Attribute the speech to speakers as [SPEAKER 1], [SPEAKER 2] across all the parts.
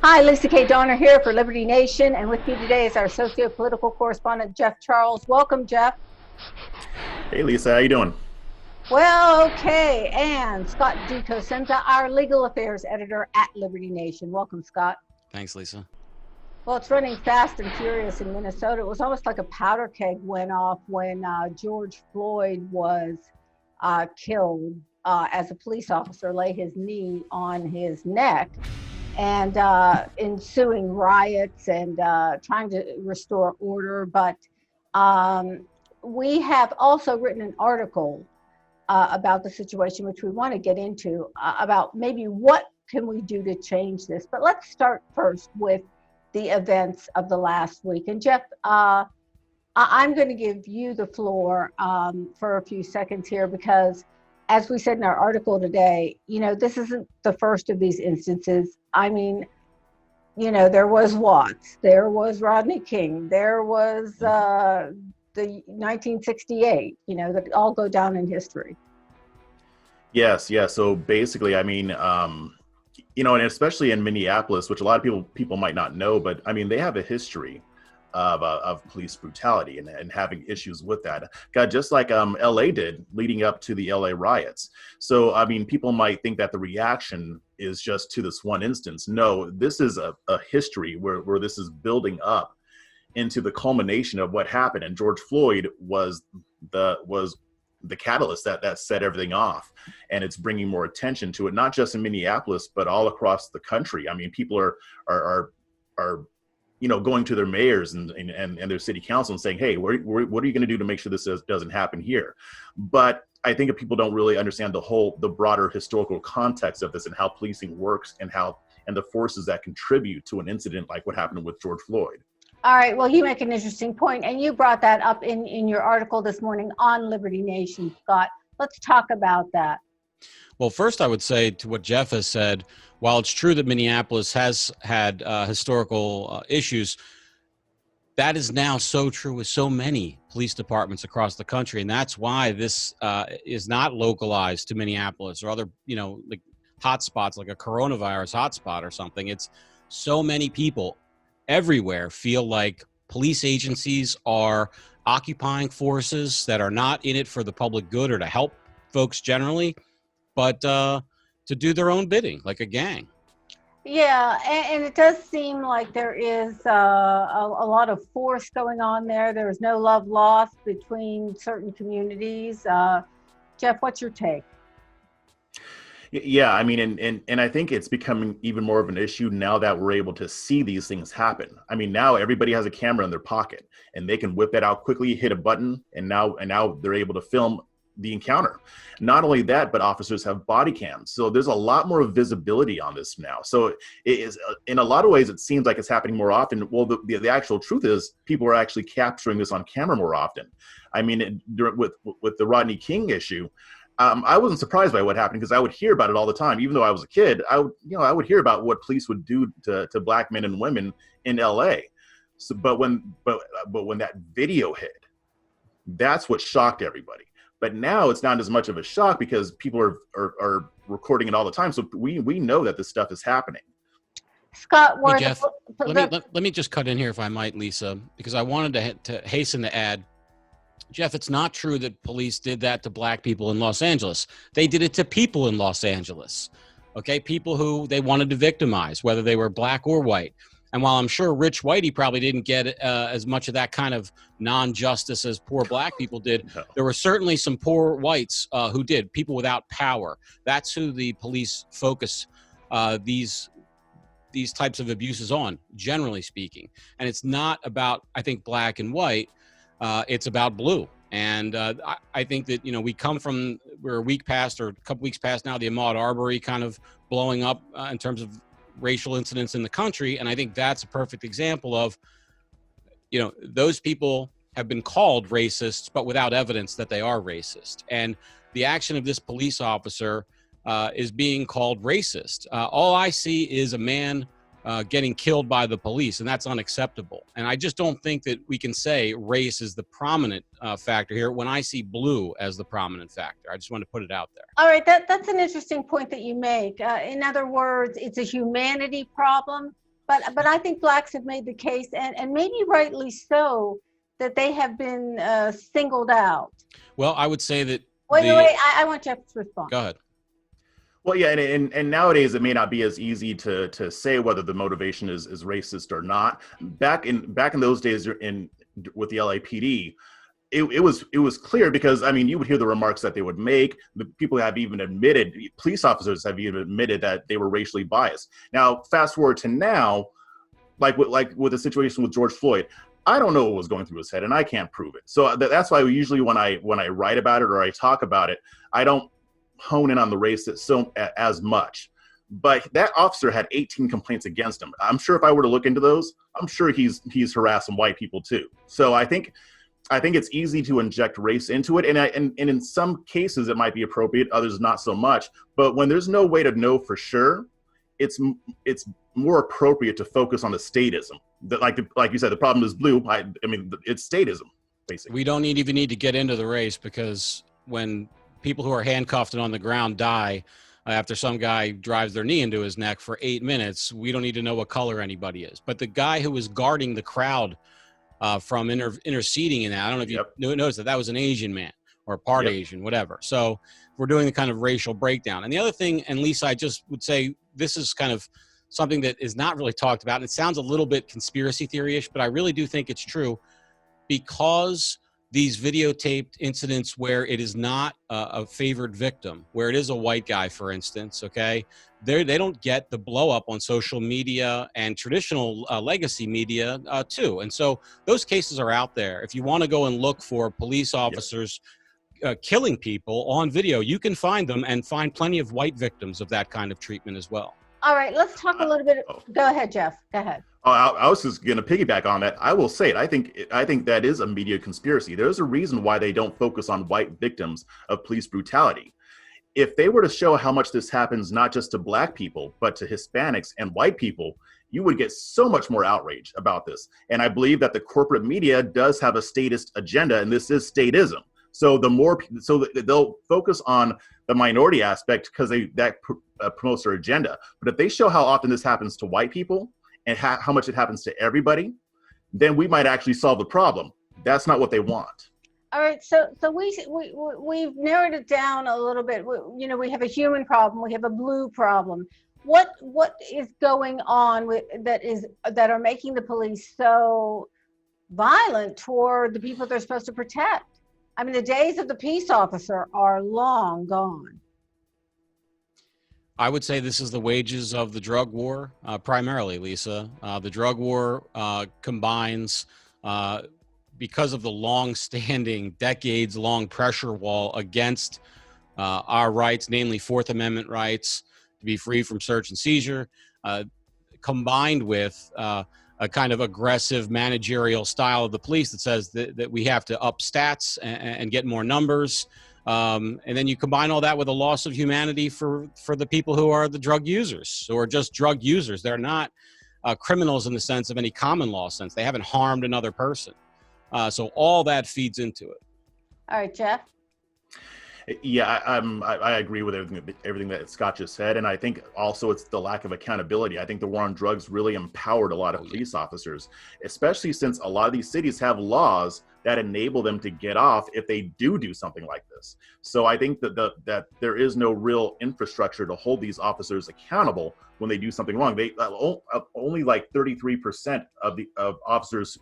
[SPEAKER 1] Hi, Lisa K. Donner here for Liberty Nation, and with me today is our socio-political correspondent, Jeff Charles. Welcome, Jeff.
[SPEAKER 2] Hey Lisa, how you doing?
[SPEAKER 1] Well, okay, and Scott DiCosenza, our legal affairs editor at Liberty Nation. Welcome, Scott.
[SPEAKER 3] Thanks, Lisa.
[SPEAKER 1] Well, it's running fast and furious in Minnesota. It was almost like a powder keg went off when George Floyd was killed as a police officer laid his knee on his neck, and ensuing riots and trying to restore order. But we have also written an article about the situation, which we want to get into, about maybe what can we do to change this. But let's start first with the events of the last week. And Jeff, I'm going to give you the floor for a few seconds here, because as we said in our article today, this isn't the first of these instances. I mean, there was Watts, there was Rodney King, there was the 1968, that all go down in history.
[SPEAKER 2] Yes, yeah. So basically, I mean, and especially in Minneapolis, which a lot of people might not know, but I mean, they have a history of police brutality and having issues with that. God, just like LA did leading up to the LA riots. So, I mean, people might think that the reaction is just to this one instance. No, this is a history where this is building up into the culmination of what happened. And George Floyd was the catalyst that set everything off, and it's bringing more attention to it, not just in Minneapolis, but all across the country. I mean, people are going to their mayors and their city council and saying, hey, what are you going to do to make sure this doesn't happen here? But I think if people don't really understand the broader historical context of this and how policing works and the forces that contribute to an incident like what happened with George Floyd.
[SPEAKER 1] All right, well, you make an interesting point, and you brought that up in your article this morning on Liberty Nation, Scott. Let's talk about that.
[SPEAKER 3] Well, first, I would say to what Jeff has said, while it's true that Minneapolis has had historical issues, that is now so true with so many police departments across the country. And that's why this is not localized to Minneapolis or other, like hotspots, like a coronavirus hotspot or something. It's so many people everywhere feel like police agencies are occupying forces that are not in it for the public good or to help folks generally, but to do their own bidding, like a gang.
[SPEAKER 1] Yeah, and it does seem like there is a lot of force going on there. There is no love lost between certain communities. Jeff, what's your take?
[SPEAKER 2] Yeah, I mean, and I think it's becoming even more of an issue now that we're able to see these things happen. I mean, now everybody has a camera in their pocket and they can whip it out quickly, hit a button, and now they're able to film the encounter. Not only that, but officers have body cams. So there's a lot more visibility on this now. So it is, in a lot of ways, it seems like it's happening more often. Well, the actual truth is people are actually capturing this on camera more often. I mean, with the Rodney King issue, I wasn't surprised by what happened because I would hear about it all the time. Even though I was a kid, I would hear about what police would do to black men and women in LA. So, but when that video hit, that's what shocked everybody. But now it's not as much of a shock because people are recording it all the time. So we know that this stuff is happening.
[SPEAKER 1] Scott,
[SPEAKER 3] hey, Jeff, let me just cut in here if I might, Lisa, because I wanted to hasten to add, Jeff, it's not true that police did that to black people in Los Angeles. They did it to people in Los Angeles, okay? People who they wanted to victimize, whether they were black or white. And while I'm sure Rich Whitey probably didn't get as much of that kind of non-justice as poor black people did, there were certainly some poor whites who did, people without power. That's who the police focus these types of abuses on, generally speaking. And it's not about, I think, black and white. It's about blue. And I think that, we're a week past or a couple weeks past now, the Ahmaud Arbery kind of blowing up in terms of racial incidents in the country. And I think that's a perfect example of, those people have been called racists, but without evidence that they are racist. And the action of this police officer is being called racist. All I see is a man getting killed by the police, and that's unacceptable. And I just don't think that we can say race is the prominent factor here when I see blue as the prominent factor. I just want to put it out there.
[SPEAKER 1] All right, that's an interesting point that you make. In other words, it's a humanity problem But I think blacks have made the case, and maybe rightly so, that they have been singled out.
[SPEAKER 3] Well, I would say that.
[SPEAKER 1] Wait. I want Jeff to respond.
[SPEAKER 3] Go ahead.
[SPEAKER 2] Well, yeah, and nowadays it may not be as easy to say whether the motivation is racist or not. Back in those days with the LAPD, it was clear, because I mean, you would hear the remarks that they would make. The people have even admitted, police officers have even admitted that they were racially biased. Now, fast forward to now, like with the situation with George Floyd, I don't know what was going through his head, and I can't prove it. So that's why usually when I write about it or I talk about it, I don't hone in on the race as much. But that officer had 18 complaints against him. I'm sure if I were to look into those, I'm sure he's harassing white people too. So I think it's easy to inject race into it, and in some cases it might be appropriate, others not so much. But when there's no way to know for sure, it's more appropriate to focus on the statism. That, like you said, the problem is blue. I mean, it's statism, basically.
[SPEAKER 3] We don't even need to get into the race, because when people who are handcuffed and on the ground die after some guy drives their knee into his neck for 8 minutes, we don't need to know what color anybody is. But the guy who was guarding the crowd from interceding in that, I don't know if you noticed that was an Asian man or part Asian, whatever. So we're doing the kind of racial breakdown. And the other thing, and Lisa, I just would say this is kind of something that is not really talked about. And it sounds a little bit conspiracy theory-ish, but I really do think it's true, because these videotaped incidents where it is not a favored victim, where it is a white guy, for instance, okay, they don't get the blow up on social media and traditional legacy media too. And so those cases are out there. If you want to go and look for police officers killing people on video, you can find them, and find plenty of white victims of that kind of treatment as well.
[SPEAKER 1] All right, let's talk a little bit. Go ahead, Jeff. Go ahead.
[SPEAKER 2] I was just going to piggyback on that. I will say it. I think that is a media conspiracy. There's a reason why they don't focus on white victims of police brutality. If they were to show how much this happens, not just to black people, but to Hispanics and white people, you would get so much more outrage about this. And I believe that the corporate media does have a statist agenda, and this is statism. So they'll focus on the minority aspect because that promotes their agenda. But if they show how often this happens to white people and how much it happens to everybody, then we might actually solve the problem. That's not what they want.
[SPEAKER 1] All right, so we've narrowed it down a little bit. We have a human problem, we have a blue problem. What is going on that are making the police so violent toward the people they're supposed to protect? I mean, the days of the peace officer are long gone.
[SPEAKER 3] I would say this is the wages of the drug war, primarily, Lisa. The drug war combines, because of the long-standing, decades-long pressure wall against our rights, namely Fourth Amendment rights to be free from search and seizure, combined with a kind of aggressive managerial style of the police that says that we have to up stats and get more numbers. And then you combine all that with a loss of humanity for the people who are the drug users, who are just drug users. They're not criminals in the sense of any common law sense. They haven't harmed another person. So all that feeds into it.
[SPEAKER 1] All right, Jeff.
[SPEAKER 2] Yeah, I agree with everything that Scott just said, and I think also it's the lack of accountability. I think the war on drugs really empowered a lot of police officers, especially since a lot of these cities have laws that enable them to get off if they do something like this. So I think that there is no real infrastructure to hold these officers accountable when they do something wrong. They only like 33% of officers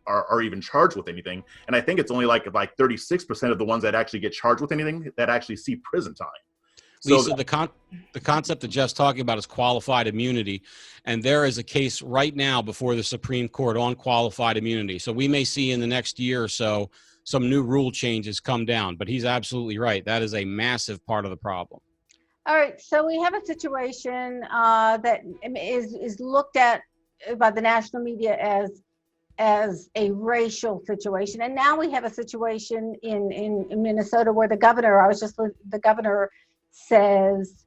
[SPEAKER 2] are even charged with anything. And I think it's only like 36% of the ones that actually get charged with anything that actually see prison time.
[SPEAKER 3] Lisa, the concept that Jeff's talking about is qualified immunity. And there is a case right now before the Supreme Court on qualified immunity. So we may see in the next year or so some new rule changes come down. But he's absolutely right. That is a massive part of the problem.
[SPEAKER 1] All right. So we have a situation that is looked at by the national media as a racial situation. And now we have a situation in Minnesota where the governor says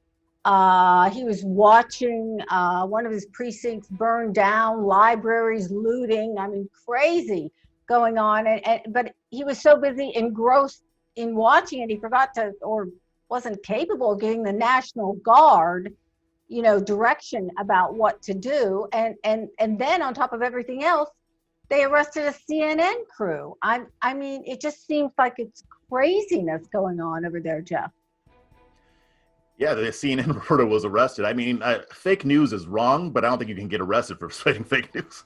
[SPEAKER 1] he was watching one of his precincts burn down, libraries looting. I mean, crazy going on. But he was so busy, engrossed in watching it, he forgot to, or wasn't capable of getting the National Guard direction about what to do. And then on top of everything else, they arrested a CNN crew. I mean, it just seems like it's craziness going on over there, Jeff.
[SPEAKER 2] Yeah, the CNN reporter was arrested. I mean, fake news is wrong, but I don't think you can get arrested for spreading fake news.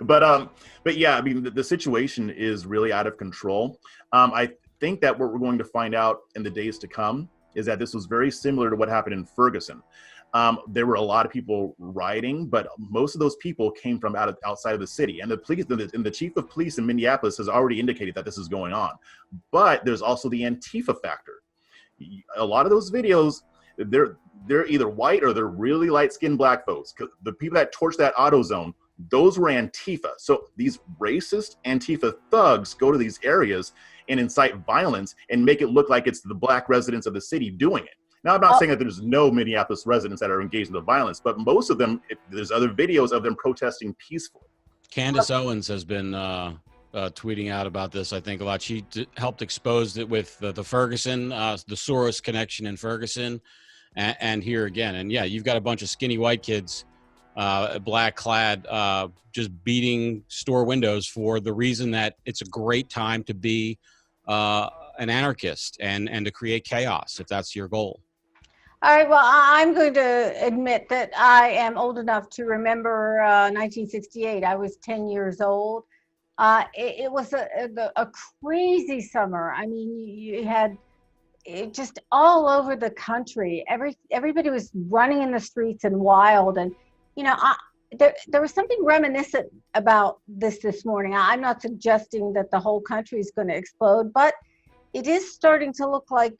[SPEAKER 2] but yeah, I mean, the situation is really out of control. I think that what we're going to find out in the days to come is that this was very similar to what happened in Ferguson. There were a lot of people rioting, but most of those people came from outside of the city. And the police, and the chief of police in Minneapolis has already indicated that this is going on. But there's also the Antifa factor. A lot of those videos, they're either white or they're really light-skinned black folks. The people that torched that AutoZone, those were Antifa. So these racist Antifa thugs go to these areas and incite violence and make it look like it's the black residents of the city doing it. Now, I'm not saying that there's no Minneapolis residents that are engaged in the violence, but most of them, there's other videos of them protesting peacefully.
[SPEAKER 3] Candace Owens has been tweeting out about this, I think, a lot. She helped expose it with the Ferguson, the Soros connection in Ferguson, and here again. And yeah, you've got a bunch of skinny white kids, black clad, just beating store windows for the reason that it's a great time to be an anarchist and to create chaos, if that's your goal.
[SPEAKER 1] All right, well, I'm going to admit that I am old enough to remember 1968. I was 10 years old. It was a crazy summer. I mean, you had it just all over the country. Everybody was running in the streets and wild. And, there was something reminiscent about this morning. I'm not suggesting that the whole country is going to explode, but it is starting to look like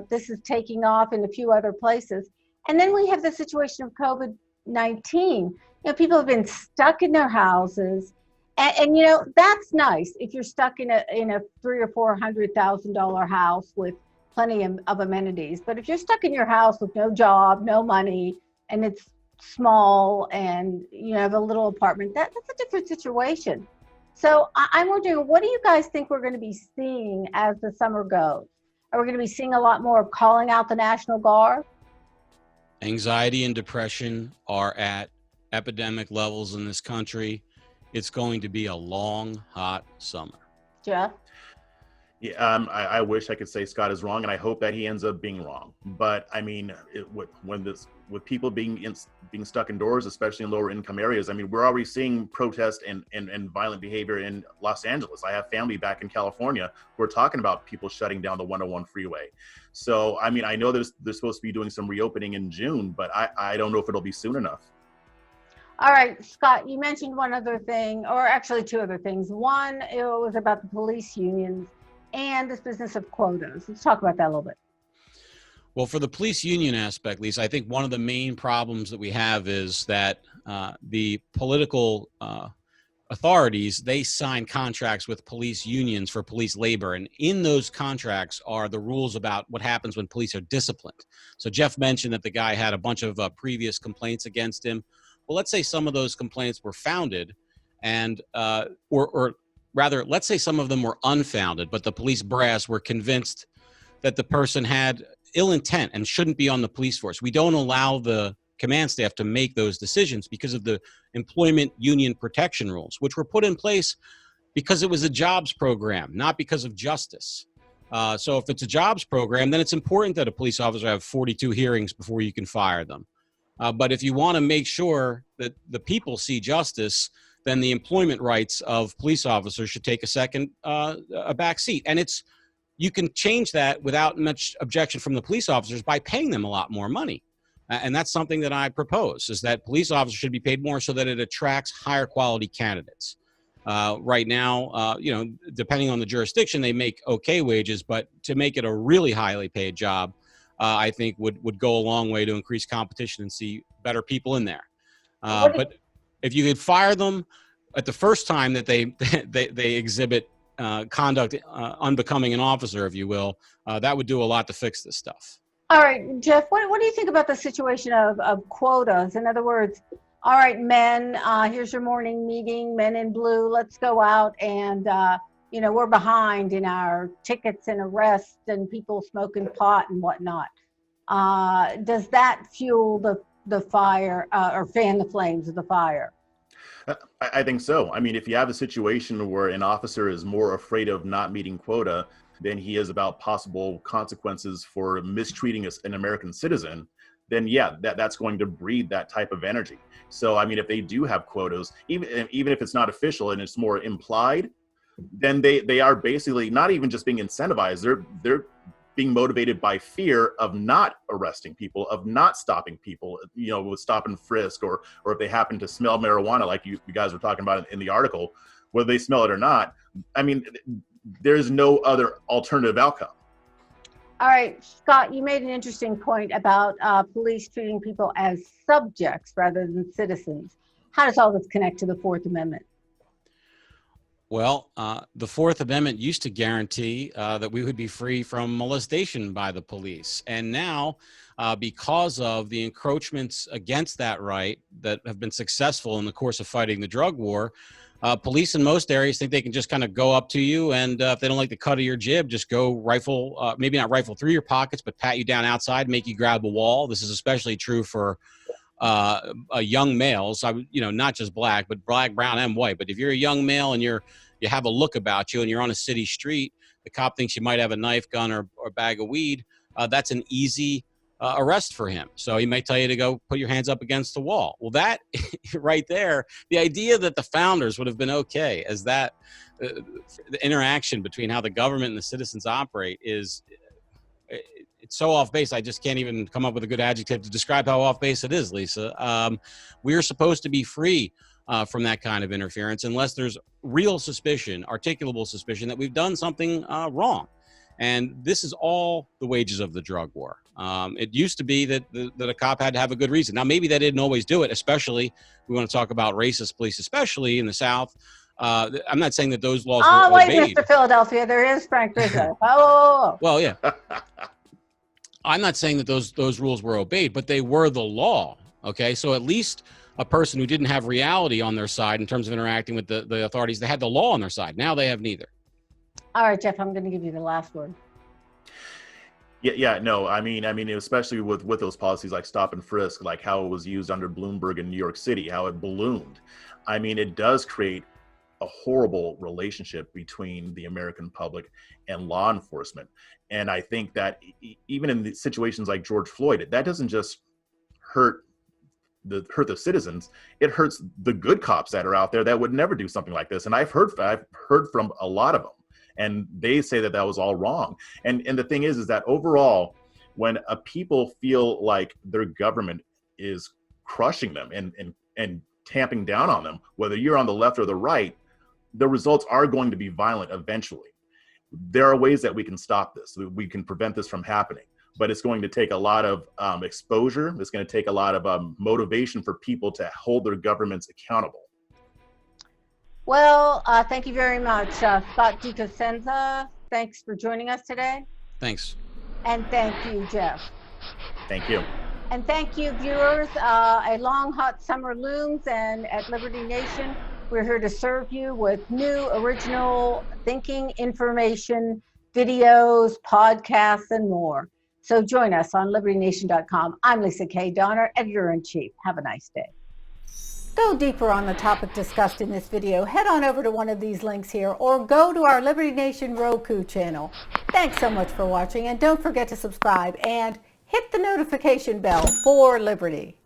[SPEAKER 1] this is taking off in a few other places. And then we have the situation of COVID-19. People have been stuck in their houses, and that's nice if you're stuck in a $300,000 or $400,000 house with plenty of amenities. But if you're stuck in your house with no job, no money, and it's small, and you have a little apartment, that's a different situation. So I'm wondering, what do you guys think we're going to be seeing as the summer goes? Are we going to be seeing a lot more calling out the National Guard?
[SPEAKER 3] Anxiety and depression are at epidemic levels in this country. It's going to be a long, hot summer.
[SPEAKER 1] Jeff?
[SPEAKER 2] Yeah, I wish I could say Scott is wrong, and I hope that he ends up being wrong. But I mean, with people being stuck indoors, especially in lower income areas, I mean, we're already seeing protest and violent behavior in Los Angeles. I have family back in California who are talking about people shutting down the 101 freeway. So I mean, I know they're supposed to be doing some reopening in June, but I don't know if it'll be soon enough.
[SPEAKER 1] All right, Scott, you mentioned one other thing, or actually two other things. One, it was about the police unions and this business of quotas. Let's talk about that a little bit.
[SPEAKER 3] Well, for the police union aspect, Lisa, I think one of the main problems that we have is that the political authorities, they sign contracts with police unions for police labor. And in those contracts are the rules about what happens when police are disciplined. So Jeff mentioned that the guy had a bunch of previous complaints against him. Well, let's say some of those complaints were founded and or rather, let's say some of them were unfounded, but the police brass were convinced that the person had ill intent and shouldn't be on the police force. We don't allow the command staff to make those decisions because of the employment union protection rules, which were put in place because it was a jobs program, not because of justice. So if it's a jobs program, then it's important that a police officer have 42 hearings before you can fire them. But if you want to make sure that the people see justice, then the employment rights of police officers should take a back seat. And you can change that without much objection from the police officers by paying them a lot more money. And that's something that I propose, is that police officers should be paid more so that it attracts higher quality candidates. Right now, depending on the jurisdiction, they make okay wages, but to make it a really highly paid job, I think would go a long way to increase competition and see better people in there. But if you could fire them at the first time that they exhibit conduct unbecoming an officer, if you will, that would do a lot to fix this stuff.
[SPEAKER 1] All right, Jeff, what do you think about the situation of quotas? In other words, all right, men, here's your morning meeting, men in blue, let's go out and, we're behind in our tickets and arrests and people smoking pot and whatnot. Does that fuel the fire or fan the flames of the fire.
[SPEAKER 2] I think so. I mean, if you have a situation where an officer is more afraid of not meeting quota than he is about possible consequences for mistreating an American citizen, then yeah, that's going to breed that type of energy. So, I mean, if they do have quotas, even if it's not official and it's more implied, then they are basically not even just being incentivized. They're being motivated by fear of not arresting people, of not stopping people, with stop and frisk, or if they happen to smell marijuana, like you guys were talking about in the article, whether they smell it or not. I mean, there's no other alternative outcome.
[SPEAKER 1] All right, Scott, you made an interesting point about police treating people as subjects rather than citizens. How does all this connect to the Fourth Amendment?
[SPEAKER 3] Well, the Fourth Amendment used to guarantee that we would be free from molestation by the police. And now, because of the encroachments against that right that have been successful in the course of fighting the drug war, police in most areas think they can just kind of go up to you, and if they don't like the cut of your jib, just go rifle, maybe not rifle through your pockets, but pat you down outside, make you grab a wall. This is especially true for young males, not just black, but black, brown, and white. But if you're a young male and you have a look about you and you're on a city street, the cop thinks you might have a knife, gun, or bag of weed, that's an easy arrest for him. So he may tell you to go put your hands up against the wall. Well, that right there, the idea that the founders would have been okay as that the interaction between how the government and the citizens operate is it's so off base. I just can't even come up with a good adjective to describe how off base it is, Lisa. We're supposed to be free from that kind of interference unless there's real suspicion, articulable suspicion that we've done something wrong. And this is all the wages of the drug war. It used to be that a cop had to have a good reason. Now, maybe they didn't always do it, especially we want to talk about racist police, especially in the South. I'm not saying that those laws were
[SPEAKER 1] wait,
[SPEAKER 3] obeyed.
[SPEAKER 1] Mr. Philadelphia, there is Frank Rizzo. Oh.
[SPEAKER 3] Well, yeah. I'm not saying that those rules were obeyed, but they were the law. Okay, so at least a person who didn't have reality on their side in terms of interacting with the authorities, they had the law on their side. Now they have neither.
[SPEAKER 1] All right, Jeff, I'm going to give you the last word.
[SPEAKER 2] Yeah, no, I mean, especially with those policies like stop and frisk, like how it was used under Bloomberg in New York City, how it ballooned. I mean, it does create a horrible relationship between the American public and law enforcement. And I think that even in the situations like George Floyd, that doesn't just hurt the citizens, it hurts the good cops that are out there that would never do something like this. And I've heard from a lot of them, and they say that was all wrong. And the thing is that overall, when a people feel like their government is crushing them and tamping down on them, whether you're on the left or the right, the results are going to be violent eventually. There are ways that we can stop this. We can prevent this from happening, but it's going to take a lot of exposure. It's going to take a lot of motivation for people to hold their governments accountable.
[SPEAKER 1] Well, thank you very much, Scott DiCosenza. Thanks for joining us today.
[SPEAKER 3] Thanks.
[SPEAKER 1] And thank you, Jeff.
[SPEAKER 2] Thank you.
[SPEAKER 1] And thank you, viewers. A long, hot summer looms, and at Liberty Nation, we're here to serve you with new, original thinking, information, videos, podcasts, and more. So join us on LibertyNation.com. I'm Lisa K. Donner, Editor-in-Chief. Have a nice day. Go deeper on the topic discussed in this video. Head on over to one of these links here or go to our Liberty Nation Roku channel. Thanks so much for watching, and don't forget to subscribe and hit the notification bell for Liberty.